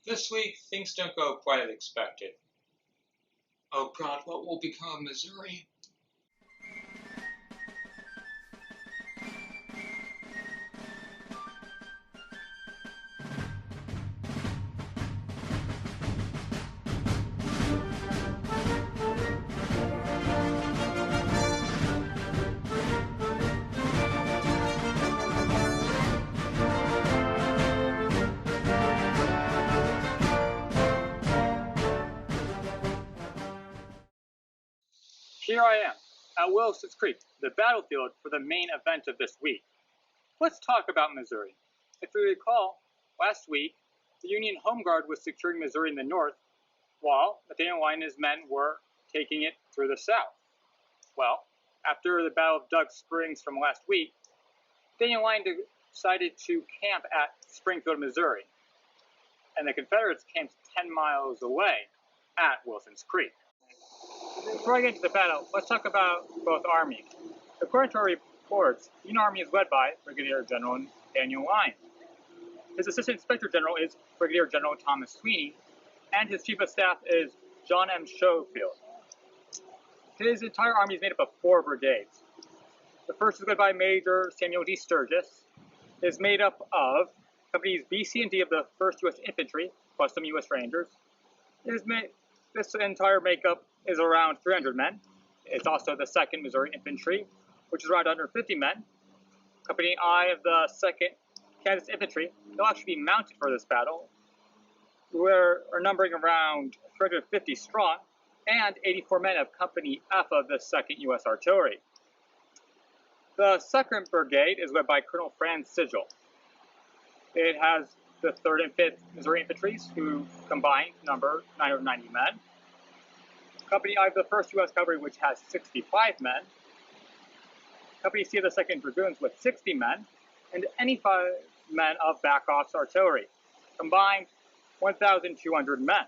This week, things don't go quite as expected. Oh God, what will become of Missouri? Here I am, at Wilson's Creek, the battlefield for the main event of this week. Let's talk about Missouri. If you recall, last week, the Union Home Guard was securing Missouri in the north, while Nathaniel Lyon and his men were taking it through the south. Well, after the Battle of Doug Springs from last week, Nathaniel Lyon decided to camp at Springfield, Missouri, and the Confederates camped 10 miles away at Wilson's Creek. Before I get into the battle, let's talk about both armies. According to our reports, the Union Army is led by Brigadier General Nathaniel Lyon. His Assistant Inspector General is Brigadier General Thomas Sweeney, and his Chief of Staff is John M. Schofield. His entire army is made up of 4 brigades. The first is led by Major Samuel D. Sturgis. It is made up of companies B, C, and D of the 1st U.S. Infantry, plus some U.S. Rangers. This entire makeup is around 300 men. It's also the 2nd Missouri Infantry, which is around 150 men. Company I of the 2nd Kansas Infantry, they'll actually be mounted for this battle. We're numbering around 350 strong, and 84 men of Company F of the 2nd U.S. Artillery. The 2nd Brigade is led by Colonel Franz Sigel. It has the 3rd and 5th Missouri Infantries, who combined number 990 men. Company I of the 1st U.S. Cavalry, which has 65 men. Company C of the 2nd Dragoons with 60 men, and 85 men of Back Off's Artillery, combined 1,200 men.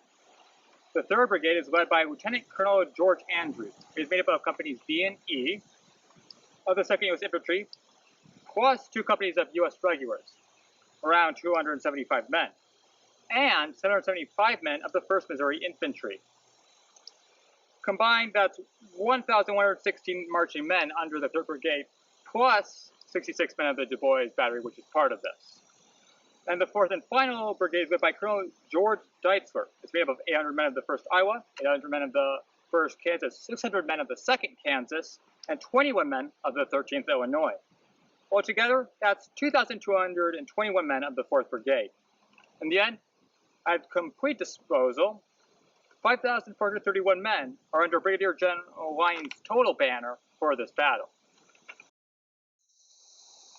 The 3rd Brigade is led by Lieutenant Colonel George Andrews. It is made up of companies B and E of the 2nd U.S. Infantry, plus 2 companies of U.S. Regulars, around 275 men, and 775 men of the 1st Missouri Infantry. Combined, that's 1,116 marching men under the 3rd Brigade, plus 66 men of the Du Bois Battery, which is part of this. And the 4th and final brigade is led by Colonel George Deitzler. It's made up of 800 men of the 1st Iowa, 800 men of the 1st Kansas, 600 men of the 2nd Kansas, and 21 men of the 13th Illinois. Altogether, that's 2,221 men of the 4th Brigade. In the end, at complete disposal, 5,431 men are under Brigadier General Lyon's total banner for this battle.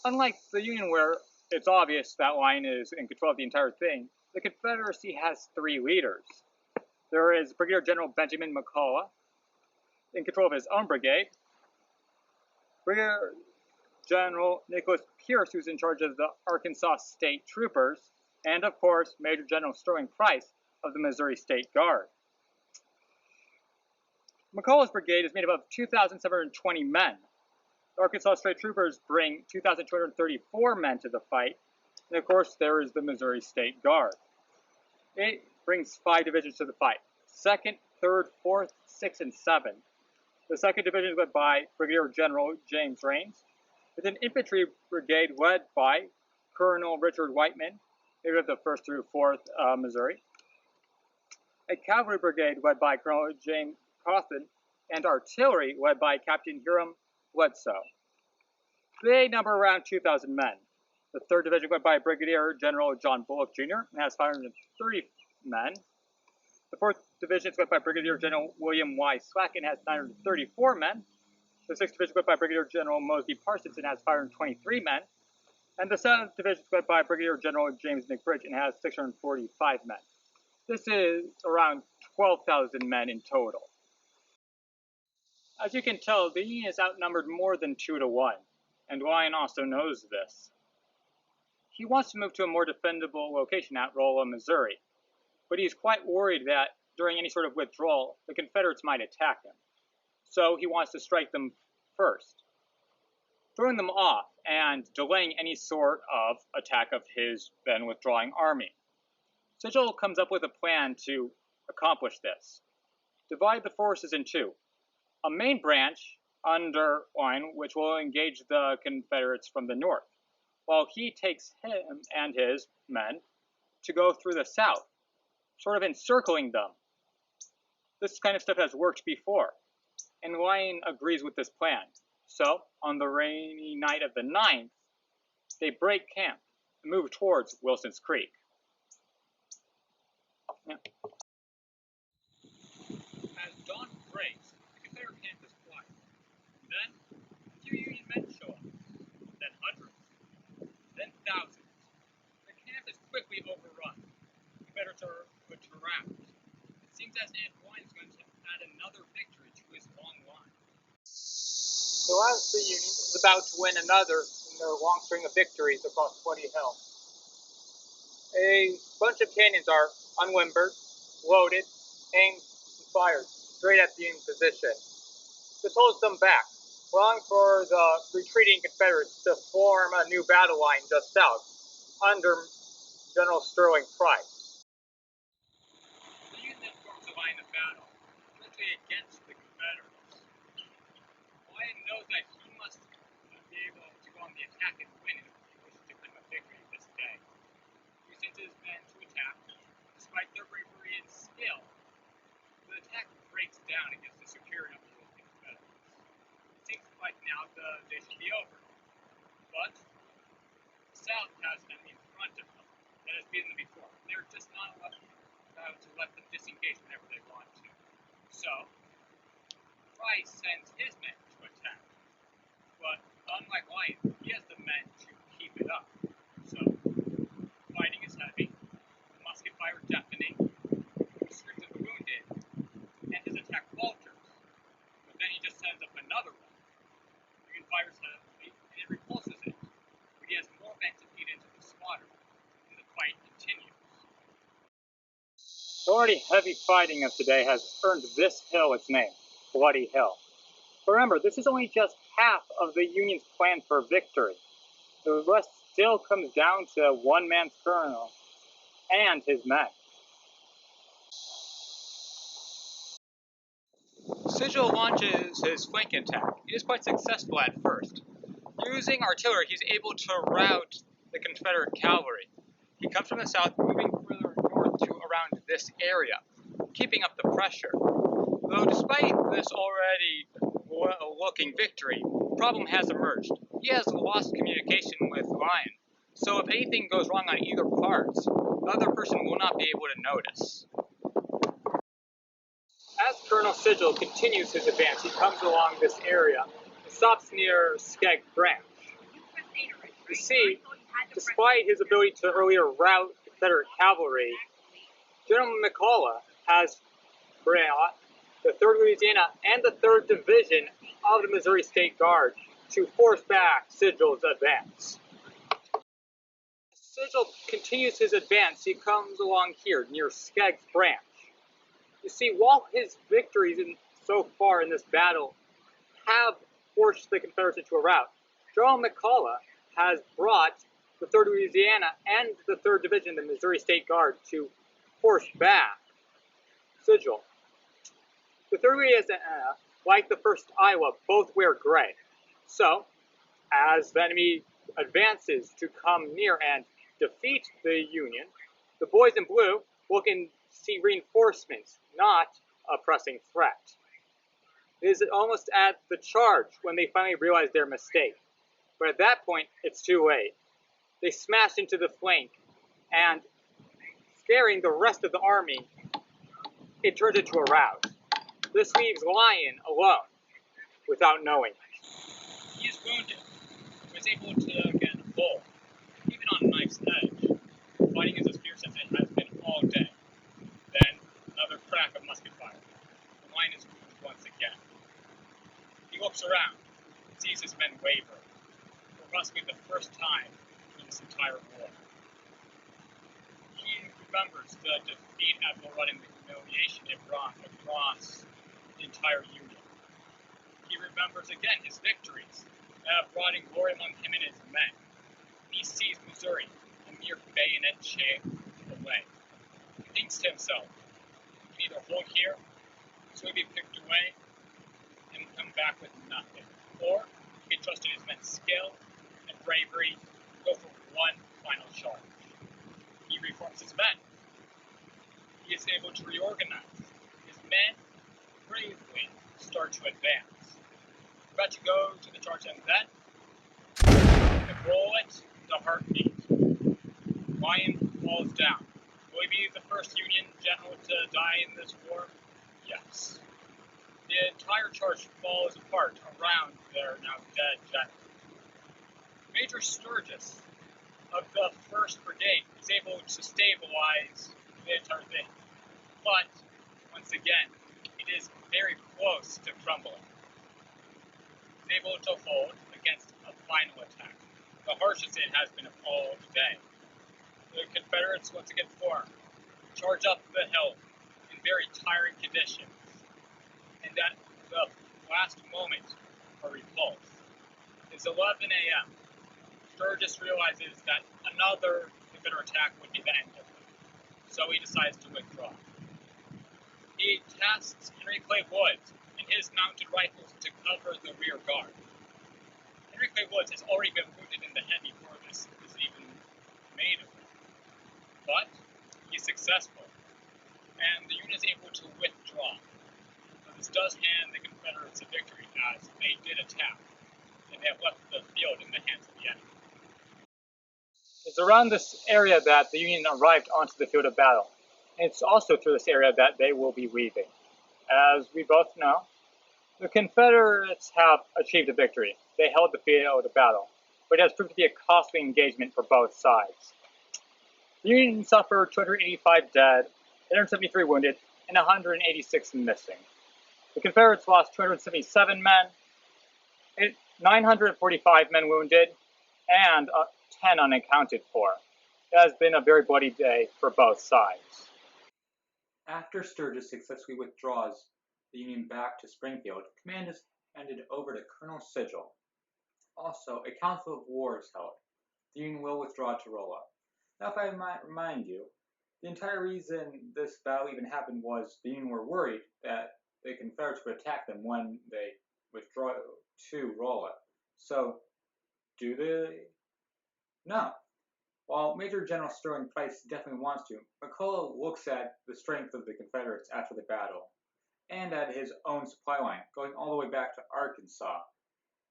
Unlike the Union, where it's obvious that Lyon is in control of the entire thing, the Confederacy has 3 leaders. There is Brigadier General Benjamin McCulloch, in control of his own brigade, Brigadier General Nicholas Pierce, who's in charge of the Arkansas State Troopers, and of course, Major General Sterling Price of the Missouri State Guard. McCulloch's brigade is made up of 2,720 men. The Arkansas State Troopers bring 2,234 men to the fight, and of course, there is the Missouri State Guard. It brings 5 divisions to the fight: 2nd, 3rd, 4th, 6th, and 7th. The 2nd Division is led by Brigadier General James Raines, with an infantry brigade led by Colonel Richard Whiteman, made of the 1st through 4th Missouri, a cavalry brigade led by Colonel James Cawthon, and artillery led by Captain Hiram Bledsoe. They number around 2,000 men. The 3rd Division led by Brigadier General John Bullock Jr. and has 530 men. The 4th Division is led by Brigadier General William Y. Slack and has 934 men. The 6th Division is led by Brigadier General Mosby Parsons and has 523 men. And the 7th Division is led by Brigadier General James McBridge and has 645 men. This is around 12,000 men in total. As you can tell, the Union is outnumbered more than 2 to 1, and Lyon also knows this. He wants to move to a more defendable location at Rolla, Missouri, but he's quite worried that during any sort of withdrawal, the Confederates might attack him. So he wants to strike them first, throwing them off and delaying any sort of attack of his then withdrawing army. Sigel comes up with a plan to accomplish this. Divide the forces in two. A main branch under Lyon, which will engage the Confederates from the north, while he takes him and his men to go through the south, sort of encircling them. This kind of stuff has worked before, and Lyon agrees with this plan. So, on the rainy night of the 9th, they break camp and move towards Wilson's Creek. Yeah. As dawn breaks, the Confederate camp is quiet. Then, a few Union men show up. Then hundreds. Then thousands. The camp is quickly overrun. The Confederates are put to rout. It seems as if Lyon is going to add another victory to his long line. So as the Union is about to win another in their long string of victories across Bloody Hill, a bunch of cannons are unlimbered, loaded, aimed, and fired straight at the Union position. This holds them back, allowing for the retreating Confederates to form a new battle line just south, under General Sterling Price. The Union then forms a line of battle, directly against the Confederates. Lyon knows that he must be able to go on the attack and win if he wishes to claim a victory this day. He sends his men to attack. Despite their bravery and skill, the attack breaks down against the superior numbers of the Confederates. It seems like now the day should be over. But the South has an enemy in front of them that has beaten them before. They're just not allowed to let them disengage whenever they want to. So, Price sends his men to attack. But unlike Lyon, he has the men to keep it up. So, fighting is heavy, the musket fire deafening, the screams of the wounded, and his attack falters. But then he just sends up another one. Union fires heavily, and it repulses it. But he has more men to feed into the slaughter, and the fight continues. The already heavy fighting of today has earned this hill its name, Bloody Hill. But remember, this is only just half of the Union's plan for victory. The rest still comes down to one man's colonel and his men. Sigel launches his flank attack. It is quite successful at first. Using artillery, he's able to rout the Confederate cavalry. He comes from the south, moving further north to around this area, keeping up the pressure. Though despite this already looking victory, a problem has emerged. He has lost communication with Lyon, so if anything goes wrong on either part, the other person will not be able to notice. As Colonel Sigel continues his advance, he comes along this area and stops near Skeg Branch. You see, despite his ability to earlier rout Confederate cavalry, General McCulloch has brought the 3rd Louisiana and the 3rd Division of the Missouri State Guard to force back Sigel's advance. As Sigel continues his advance, he comes along here near Skeg's Branch. You see, while his victories so far in this battle have forced the Confederates into a rout, General McCulloch has brought the 3rd Louisiana and the 3rd Division of the Missouri State Guard to force back Sigel. The 3rd Louisiana, like the 1st Iowa, both wear gray. So, as the enemy advances to come near and defeat the Union, the boys in blue look and see reinforcements, not a pressing threat. It is almost at the charge when they finally realize their mistake. But at that point, it's too late. They smash into the flank, and scaring the rest of the army, it turns into a rout. This leaves Lyon alone, without knowing it. He is wounded, but is able to get a hold, even on a knife's edge. Fighting is as fierce as it has been all day. Then, another crack of musket fire. Lyon is wounded once again. He looks around, and sees his men waver, for possibly the first time in this entire war. He remembers the defeat at Bull Run and the humiliation it brought across the entire Union. He remembers again his victories that have brought in glory among him and his men. He sees Missouri, a mere bayonet shaped away. to himself, "You can either hold here, so he'd be picked away, and come back with nothing, or he can trust in his men's skill and bravery, go for one final charge." He reforms his men. He is able to reorganize. His men bravely start to advance. About to go to the charge, and then the bullet, the heartbeat. Lyon falls down. Will he be the first Union general to die in this war? Yes. The entire charge falls apart around their now dead general. Major Sturgis of the 1st Brigade is able to stabilize the entire thing. But, once again, it is very close to crumbling. He's able to hold against a final attack, the harshest it has been all day. The Confederates once again form, charge up the hill in very tiring conditions, and at the last moment are repulsed. It's 11 a.m. Sturgis realizes that another Confederate attack would be the end of it, so he decides to withdraw. He tasks Henry Clay Woods and his mounted rifles to cover the rear guard. Henry Clay Woods has already been wounded in the head before this is even made of it. But he's successful, and the Union is able to withdraw. So this does hand the Confederates a victory, as they did attack, and they have left the field in the hands of the enemy. It's around this area that the Union arrived onto the field of battle, and it's also through this area that they will be leaving. As we both know, the Confederates have achieved a victory. They held the field of battle, but it has proved to be a costly engagement for both sides. The Union suffered 285 dead, 873 wounded, and 186 missing. The Confederates lost 277 men, 945 men wounded, and 10 unaccounted for. It has been a very bloody day for both sides. After Sturgis successfully withdraws the Union back to Springfield, command is handed over to Colonel Sigel. Also, a council of war is held. The Union will withdraw to Rolla. Now, if I might remind you, the entire reason this battle even happened was the Union were worried that the Confederates would attack them when they withdraw to Rolla. So, do they? No. While Major General Sterling Price definitely wants to, McCulloch looks at the strength of the Confederates after the battle, and at his own supply line, going all the way back to Arkansas.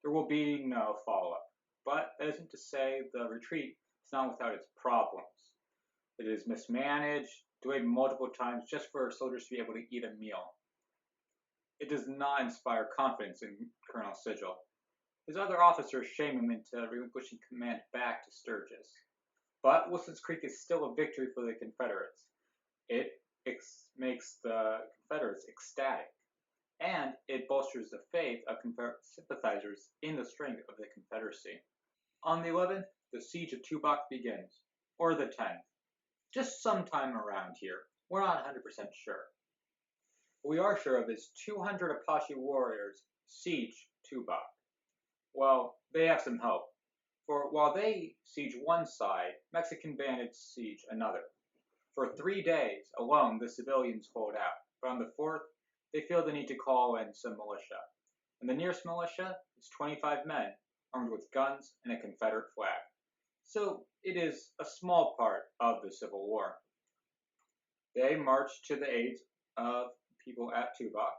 There will be no follow-up, but that isn't to say the retreat is not without its problems. It is mismanaged, delayed multiple times just for soldiers to be able to eat a meal. It does not inspire confidence in Colonel Sigel. His other officers shame him into relinquishing command back to Sturgis. But Wilson's Creek is still a victory for the Confederates. It makes the Confederates ecstatic, and it bolsters the faith of Confederate sympathizers in the strength of the Confederacy. On the 11th, the siege of Tubac begins, or the 10th. Just sometime around here. We're not 100% sure. What we are sure of is 200 Apache warriors siege Tubac. Well, they have some hope. For while they siege one side, Mexican bandits siege another. For 3 days alone, the civilians hold out, but on the 4th, they feel the need to call in some militia. And the nearest militia is 25 men, armed with guns and a Confederate flag. So it is a small part of the Civil War. They march to the aid of people at Tubac.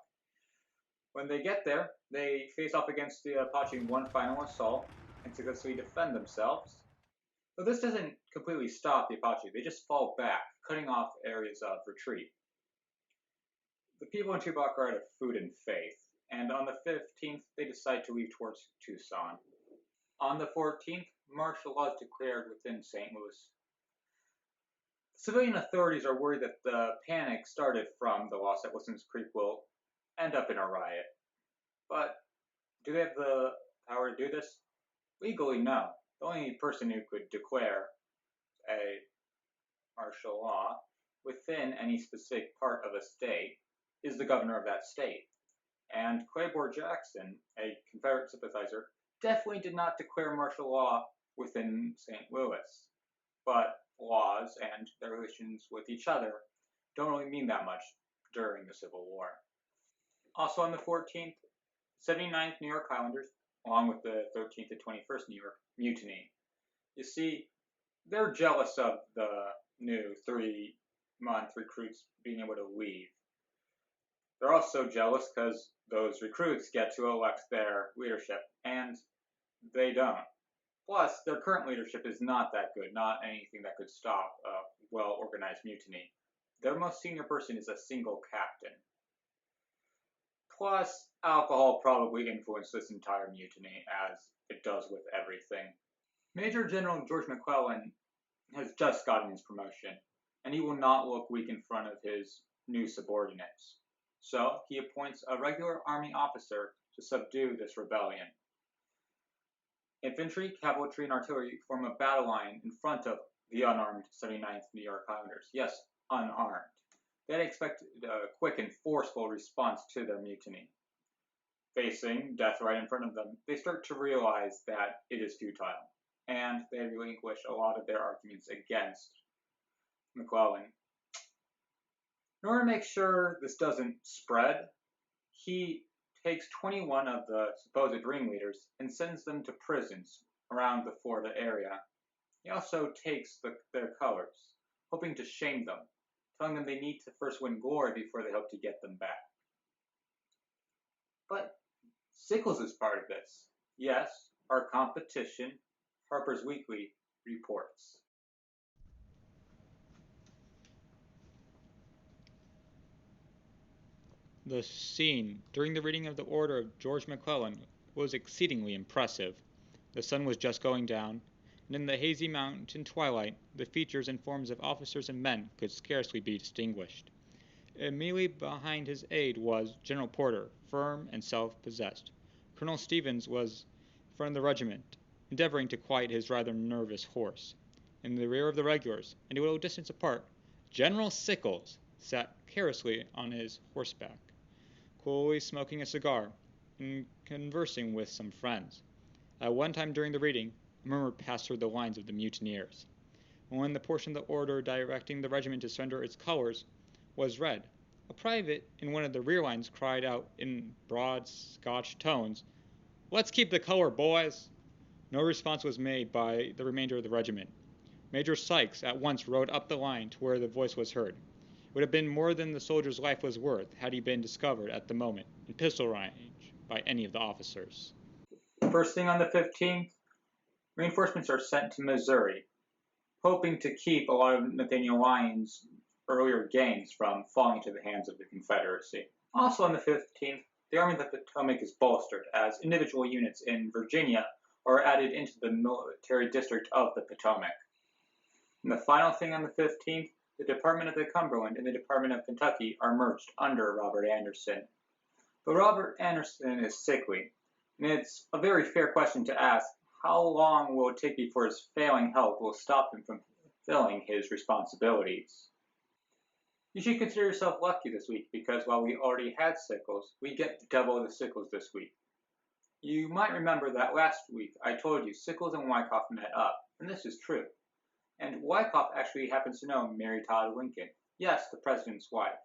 When they get there, they face off against the Apache in one final assault, and successfully defend themselves. But this doesn't completely stop the Apache, they just fall back, cutting off areas of retreat. The people in Tubac are out of food and faith, and on the 15th they decide to leave towards Tucson. On the 14th, martial law is declared within St. Louis. Civilian authorities are worried that the panic started from the loss at Wilson's Creek will end up in a riot. But do they have the power to do this? Legally, no. The only person who could declare a martial law within any specific part of a state is the governor of that state. And Claiborne Jackson, a Confederate sympathizer, definitely did not declare martial law within St. Louis. But laws and their relations with each other don't really mean that much during the Civil War. Also on the 14th, 79th New York Highlanders, along with the 13th and 21st New York mutiny. You see, they're jealous of the new 3-month recruits being able to leave. They're also jealous because those recruits get to elect their leadership, and they don't. Plus, their current leadership is not that good, not anything that could stop a well-organized mutiny. Their most senior person is a single captain. Plus, alcohol probably influenced this entire mutiny, as it does with everything. Major General George McClellan has just gotten his promotion, and he will not look weak in front of his new subordinates. So, he appoints a regular army officer to subdue this rebellion. Infantry, cavalry, and artillery form a battle line in front of the unarmed 79th New York Highlanders. Yes, unarmed. They expect a quick and forceful response to their mutiny. Facing death right in front of them, they start to realize that it is futile, and they relinquish a lot of their arguments against McClellan. In order to make sure this doesn't spread, he takes 21 of the supposed ringleaders and sends them to prisons around the Florida area. He also takes their colors, hoping to shame them, telling them they need to first win glory before they hope to get them back. But Sickles is part of this. Yes, our competition, Harper's Weekly, reports. The scene during the reading of the order of George McClellan was exceedingly impressive. The sun was just going down, and in the hazy mountain twilight the features and forms of officers and men could scarcely be distinguished. Immediately behind his aide was General Porter, firm and self-possessed. Colonel Stevens was in front of the regiment, endeavoring to quiet his rather nervous horse. In the rear of the regulars, and a little distance apart, General Sickles sat carelessly on his horseback, coolly smoking a cigar and conversing with some friends. At one time during the reading, a murmur passed through the lines of the mutineers. When the portion of the order directing the regiment to surrender its colors was read, a private in one of the rear lines cried out in broad Scotch tones, "Let's keep the color, boys!" No response was made by the remainder of the regiment. Major Sykes at once rode up the line to where the voice was heard. It would have been more than the soldier's life was worth had he been discovered at the moment in pistol range by any of the officers. First thing on the 15th, reinforcements are sent to Missouri, hoping to keep a lot of Nathaniel Lyon's earlier gains from falling into the hands of the Confederacy. Also on the 15th, the Army of the Potomac is bolstered as individual units in Virginia are added into the military district of the Potomac. And the final thing on the 15th, the Department of the Cumberland and the Department of Kentucky are merged under Robert Anderson. But Robert Anderson is sickly, and it's a very fair question to ask, how long will it take before his failing health will stop him from fulfilling his responsibilities? You should consider yourself lucky this week, because while we already had Sickles, we get double the Sickles this week. You might remember that last week I told you Sickles and Wyckoff met up, and this is true. And Wyckoff actually happens to know Mary Todd Lincoln, yes, the president's wife.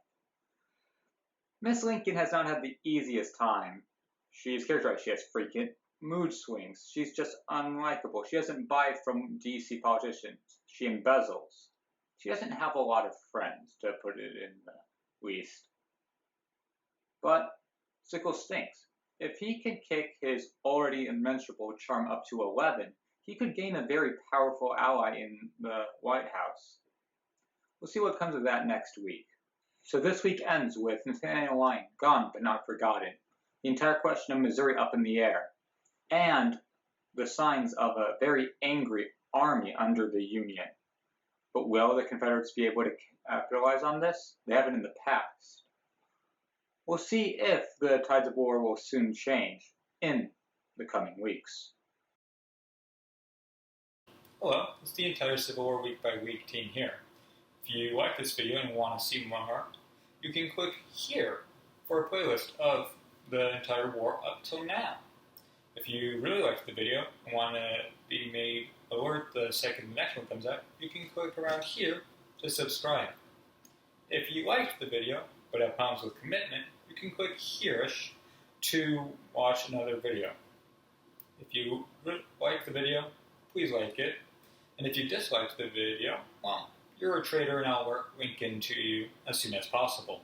Miss Lincoln has not had the easiest time. She is characterized, she has frequent mood swings. She's just unlikable. She doesn't buy from DC politicians. She embezzles. She doesn't have a lot of friends, to put it in the least. But Sickles stinks. If he can kick his already immeasurable charm up to 11, he could gain a very powerful ally in the White House. We'll see what comes of that next week. So this week ends with Nathaniel Lyon gone but not forgotten, the entire question of Missouri up in the air, and the signs of a very angry army under the Union. But will the Confederates be able to capitalize on this? They haven't in the past. We'll see if the tides of war will soon change in the coming weeks. Hello, it's the entire Civil War week by week team here. If you like this video and want to see more, you can click here for a playlist of the entire war up till now. If you really liked the video and want to be made alert the second the next one comes out, you can click around here to subscribe. If you liked the video but have problems with commitment, you can click here-ish to watch another video. If you liked the video, please like it. And if you disliked the video, well, you're a traitor and I'll link into you as soon as possible.